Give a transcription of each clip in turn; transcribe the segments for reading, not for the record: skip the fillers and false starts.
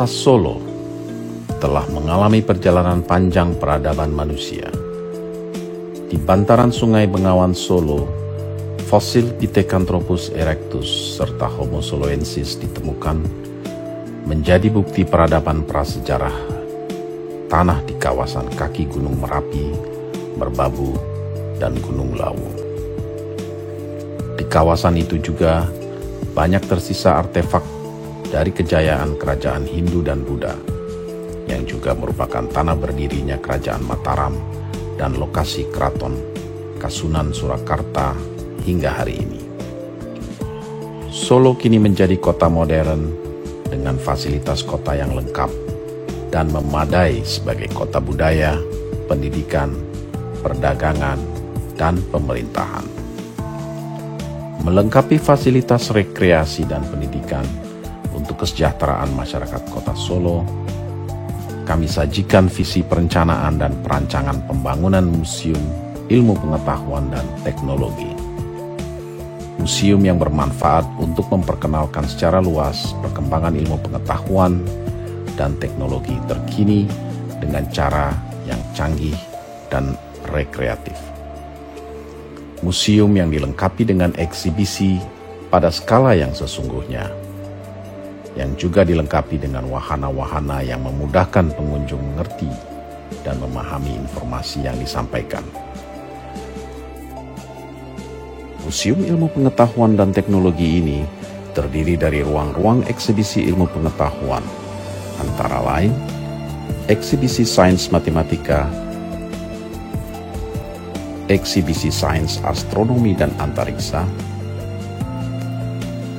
Kota Solo telah mengalami perjalanan panjang peradaban manusia. Di bantaran Sungai Bengawan Solo, fosil Pithecanthropus erectus serta Homo soloensis ditemukan menjadi bukti peradaban prasejarah tanah di kawasan kaki Gunung Merapi, Merbabu, dan Gunung Lawu. Di kawasan itu juga banyak tersisa artefak dari kejayaan kerajaan Hindu dan Buddha, yang juga merupakan tanah berdirinya kerajaan Mataram dan lokasi keraton Kasunan Surakarta hingga hari ini. Solo kini menjadi kota modern dengan fasilitas kota yang lengkap dan memadai sebagai kota budaya, pendidikan, perdagangan, dan pemerintahan. Melengkapi fasilitas rekreasi dan pendidikan untuk kesejahteraan masyarakat kota Solo, kami sajikan visi perencanaan dan perancangan pembangunan Museum Ilmu Pengetahuan dan Teknologi. Museum yang bermanfaat untuk memperkenalkan secara luas perkembangan ilmu pengetahuan dan teknologi terkini dengan cara yang canggih dan rekreatif. Museum yang dilengkapi dengan eksibisi pada skala yang sesungguhnya, yang juga dilengkapi dengan wahana-wahana yang memudahkan pengunjung mengerti dan memahami informasi yang disampaikan. Museum Ilmu Pengetahuan dan Teknologi ini terdiri dari ruang-ruang eksibisi ilmu pengetahuan, antara lain eksibisi sains matematika, eksibisi sains astronomi dan antariksa,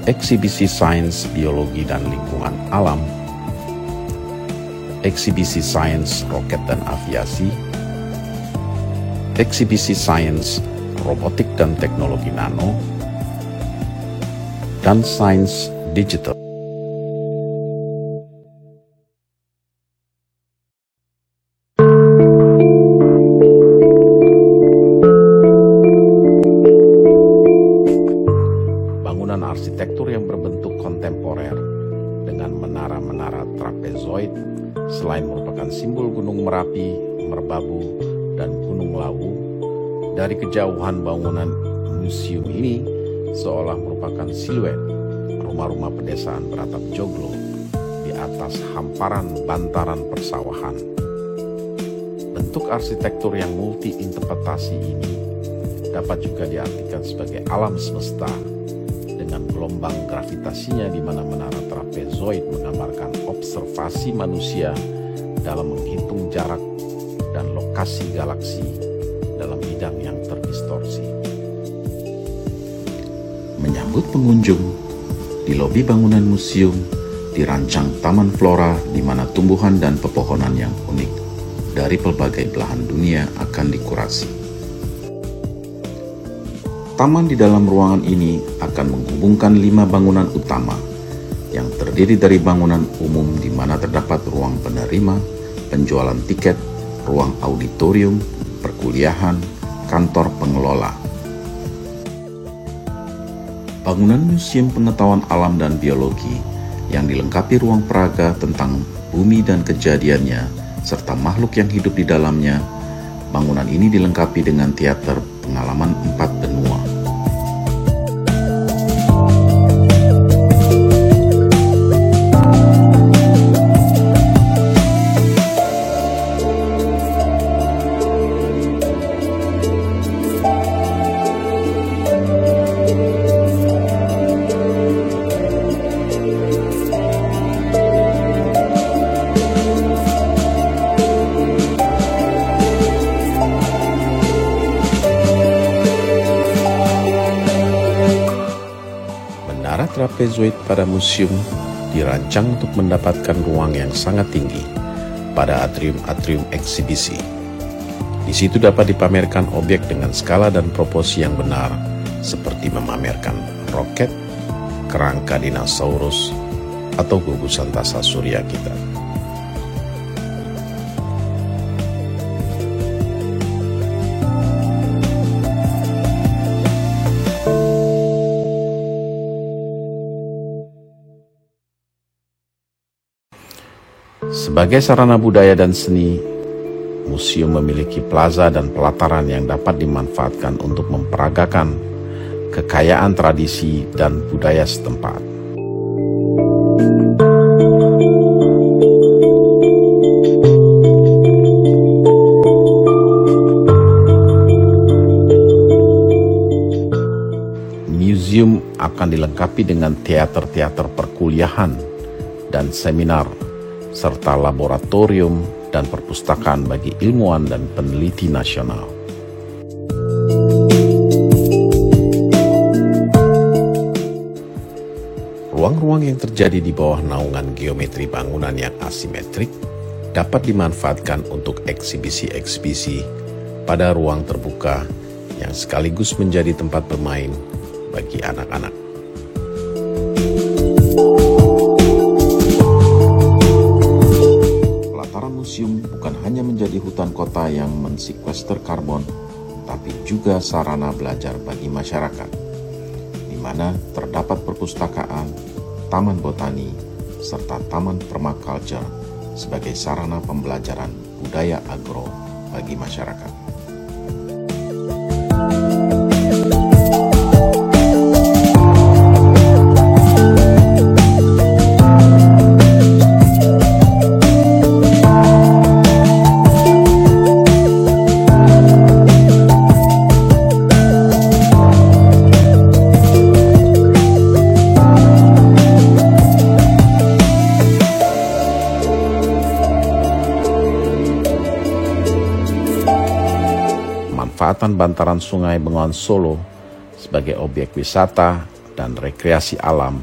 eksibisi sains biologi dan lingkungan alam, eksibisi sains roket dan aviasi, eksibisi sains robotik dan teknologi nano, dan sains digital. Bangunan arsitektur yang berbentuk kontemporer dengan menara-menara trapezoid selain merupakan simbol Gunung Merapi, Merbabu, dan Gunung Lawu, dari kejauhan bangunan museum ini seolah merupakan siluet rumah-rumah pedesaan beratap joglo di atas hamparan bantaran persawahan. Bentuk arsitektur yang multi-interpretasi ini dapat juga diartikan sebagai alam semesta dengan gelombang gravitasinya, di mana menara trapezoid menggambarkan observasi manusia dalam menghitung jarak dan lokasi galaksi dalam bidang yang terdistorsi. Menyambut pengunjung, di lobi bangunan museum dirancang taman flora di mana tumbuhan dan pepohonan yang unik dari pelbagai belahan dunia akan dikurasi. Taman di dalam ruangan ini akan menghubungkan 5 bangunan utama yang terdiri dari bangunan umum di mana terdapat ruang penerima, penjualan tiket, ruang auditorium, perkuliahan, kantor pengelola. Bangunan Museum Pengetahuan Alam dan Biologi yang dilengkapi ruang peraga tentang bumi dan kejadiannya serta makhluk yang hidup di dalamnya. Bangunan ini dilengkapi dengan teater pengalaman 4 benua. Menara trapezoid pada museum dirancang untuk mendapatkan ruang yang sangat tinggi pada atrium-atrium eksibisi. Di situ dapat dipamerkan objek dengan skala dan proporsi yang benar, seperti memamerkan roket, kerangka dinosaurus, atau gugusan tasa surya kita. Sebagai sarana budaya dan seni, museum memiliki plaza dan pelataran yang dapat dimanfaatkan untuk memperagakan kekayaan tradisi dan budaya setempat. Museum akan dilengkapi dengan teater-teater perkuliahan dan seminar, serta laboratorium dan perpustakaan bagi ilmuwan dan peneliti nasional. Ruang-ruang yang terjadi di bawah naungan geometri bangunan yang asimetrik dapat dimanfaatkan untuk eksibisi-eksibisi pada ruang terbuka yang sekaligus menjadi tempat bermain bagi anak-anak. Pelataran museum bukan hanya menjadi hutan kota yang mensekwester karbon, tapi juga sarana belajar bagi masyarakat, di mana terdapat perpustakaan, taman botani, serta taman permaculture sebagai sarana pembelajaran budaya agro bagi masyarakat. Manfaatan bantaran Sungai Bengawan Solo sebagai objek wisata dan rekreasi alam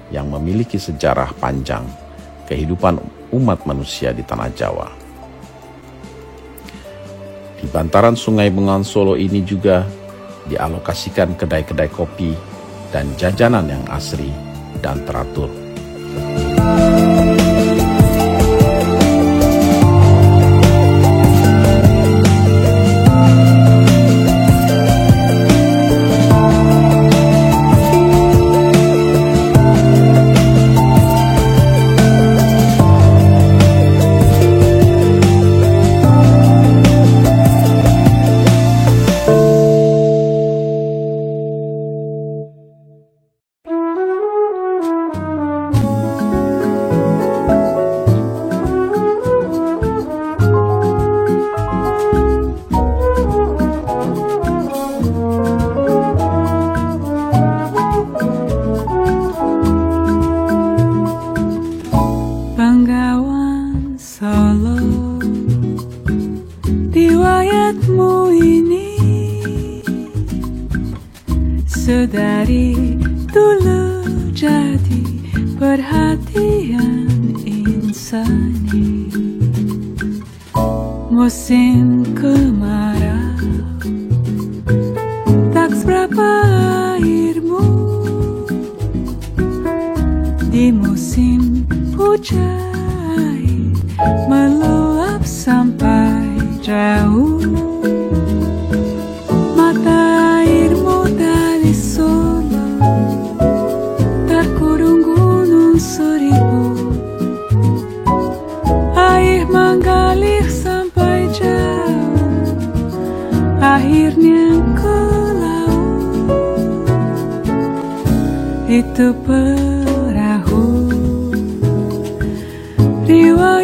yang memiliki sejarah panjang kehidupan umat manusia di tanah Jawa. Di bantaran Sungai Bengawan Solo ini juga dialokasikan kedai-kedai kopi dan jajanan yang asri dan teratur. Sedari dulu jadi perhatian insani. Musim kemarau tak seberapa airmu, di musim hujan meluap sampai jauh. Akhirnya ke laut, itu perahu riwayat